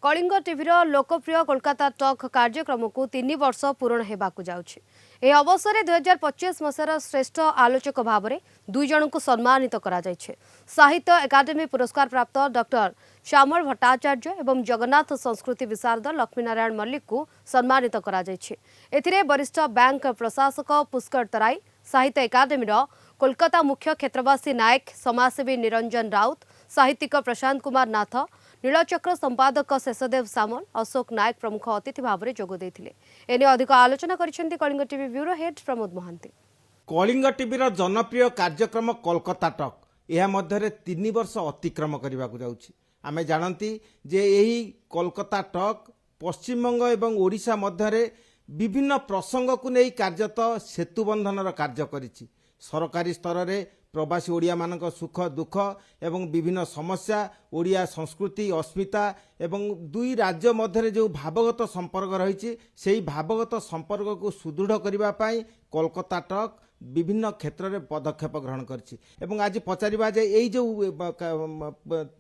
Kalinga TV लोकप्रिय Kolkata talk कार्यक्रम को 3 वर्ष पूर्ण होगाकू जाउछि। ए अवसर 2025 मसीहार श्रेष्ठ आलोचक भाव में 2 जन को सम्मानित करा जायछि। साहित्य एकाडेमी पुरस्कार प्राप्त डॉक्टर श्यामल भट्टाचार्य एवं जगन्नाथ संस्कृति विशारद लक्ष्मीनारायण मल्लिक को सम्मानित करा जायछि। एथिरे वरिष्ठ बैंक प्रशासक पुष्कर तराई, साहित्य एकाडेमी कोलकाता मुख्य क्षेत्रवासी नायक समाजसेवी निरंजन राउत, साहित्यिक प्रशांत कुमार नाथ, नीलचक्र संपादक शेषदेव सामल, अशोक नायक प्रमुख अतिथि भाव में जोग देथिले। एने अधिक आलोचना करिसेंती Kalinga TV bureau head Pramod Mahanti. Kalinga TV जनप्रिय कार्यक्रम कोलकाता टॉक यह मध्य 3 वर्ष अतिक्रम करने को जाउछि। आमे जानती जे यही कोलकाता टॉक पश्चिमबंग एवं ओडिशा मध्य विभिन्न प्रसंग को नहीं कार्यत सेतुबंधन कार्य करिछि। सरकारी स्तर में प्रवासी ओडिया मानक सुख दुख एवं विभिन्न समस्या, ओडिया संस्कृति अस्मिता एवं दुई राज्य मध्य जो भावगत संपर्क रही से भावगत संपर्क को सुदृढ़ करने कोलकाता टॉक विभिन्न क्षेत्र में पदक्षेप ग्रहण करछि। एवं आज पचारिबा जे एई जो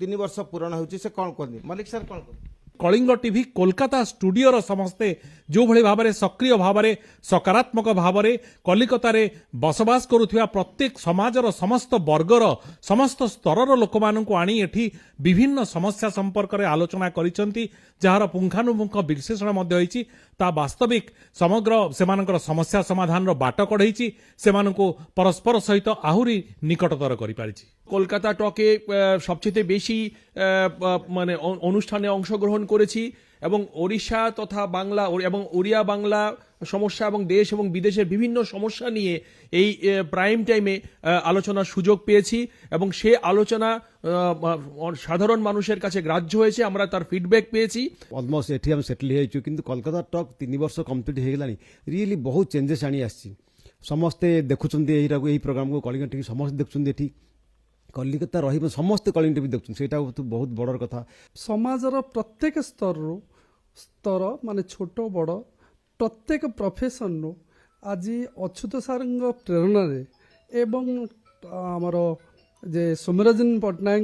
3 वर्ष पूर्ण होछि से कौन कहते मलिक सर कौन कहते कलिंग टीवी कोलकाता स्टूडियो समस्ते जो भली भाव सक्रिय भाव सकारात्मक भाव कलिकता रे बसवास करुवा प्रत्येक समाजर समस्त वर्गर समस्त स्तर लोक मानू आनी एठी विभिन्न समस्या संपर्क में आलोचना करिसेंती, जार पुंखानुपुंख विश्लेषण मध्य होईची। ता वास्तविक समग्र सेमानकर समस्या समाधान बाट कढ़ई सेमानकु परस्पर सहित आहुरी निकटतर करि पारिछि। कोलकाता टके सबचेয়ে बेशी माने अनुष्ठाने अंशग्रहण करेছি এবং ওড়িশা তথা বাংলা এবং ওড়িয়া বাংলা সমস্যা এবং দেশ এবং বিদেশের বিভিন্ন সমস্যা নিয়ে এই প্রাইম টাইমে আলোচনার সুযোগ পেয়েছি এবং সে আলোচনা সাধারণ মানুষের কাছে গ্রাহ্য হয়েছে। আমরা তার ফিডব্যাক পেয়েছি। অলমোস্ট এটি আমি সেটল হয়েছি কিন্তু কলকাতা টক 3 वर्ष কমপ্লিট হয়ে গেলানি। রিয়েলি বহুত চেঞ্জেস আনি আসছি। সমস্তে দেখুଛନ୍ତି এই প্রোগ্রাম को কলিঙ্গ টিভি সমস্তে দেখুଛନ୍ତି এটি कलिकता रही समस्त कलिंग टीवी देखुं से बहुत बड़ कथा। समाजर प्रत्येक स्तर माने छोट बड़ प्रत्येक प्रोफेशन रो आज अच्युत सार प्रेरणा एवं आमर जे सौम्यरंजन पट्टनायक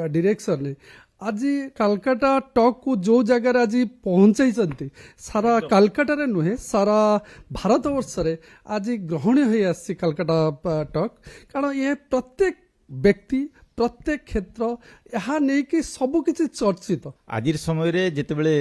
डायरेक्शन ने आज कलकाता टॉक को जो जगह आज पहुंचाई सारा कलकाता रे नुहे सारा भारत वर्ष रे आज ग्रहणीय हो आसी कलकाता टॉक। कारण ये प्रत्येक व्यक्ति प्रत्येक क्षेत्र यहाँ नहीं कि सब किसी चर्चित। आज समय रे जेतेबेले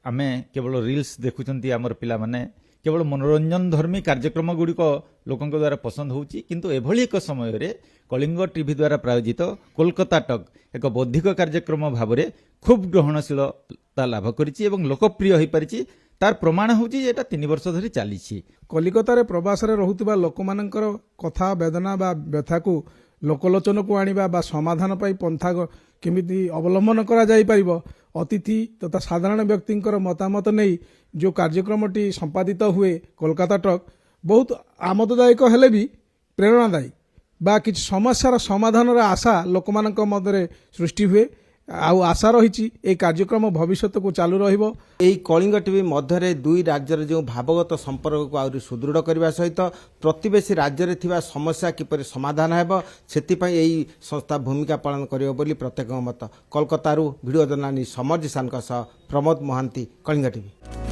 आमे केवल रील्स देखुचंती आमर पिला माने केवल मनोरंजन धर्मी कार्यक्रम गुड़िक लोकंक द्वारा पसंद होउची, किंतु एभली एक समय रे कलिंग टीवी द्वारा प्रायोजित कोलकाता टॉक एक बौद्धिक कार्यक्रम भाव में खूब ग्रहणशीलता लाभ करिछि एवं लोकप्रिय होई परिछि। तार प्रमाण होउची एटा 3 वर्ष धरि चलीछि। कलिकता रे प्रवास रे रहुतबा लोकमानकर कथा वेदना बा व्यथा को लोकलोचन को आनिबा बा समाधान पाई पंथा केमिति अवलंबन करा जाई परिबो, अतिथि तथा साधारण व्यक्तिंकर मतामत नहीं जो कार्यक्रमटी संपादित हुए कोलकाता टॉक बहुत आमोददायक हेले भी प्रेरणादायी बा किछि समस्यार समाधान आशा लोकमानक मध्य सृष्टि हुए। आउ आशा रही ए कार्यक्रम भविष्य को चालू रहिबो। एही कलिंग टीवी मध्य 2 राज्यर जो भावगत संपर्क को आउरी सुदृढ़ करने सहित प्रतिवेशी राज्य रे थिबा समस्या किपरि समाधान हेबो सेतिपई एही संस्था भूमिका पालन करियो बोली प्रत्येक मत। कोलकाता वीडियो जर्नालिस्ट समर जिसान प्रमोद महांती, कलिंग टीवी।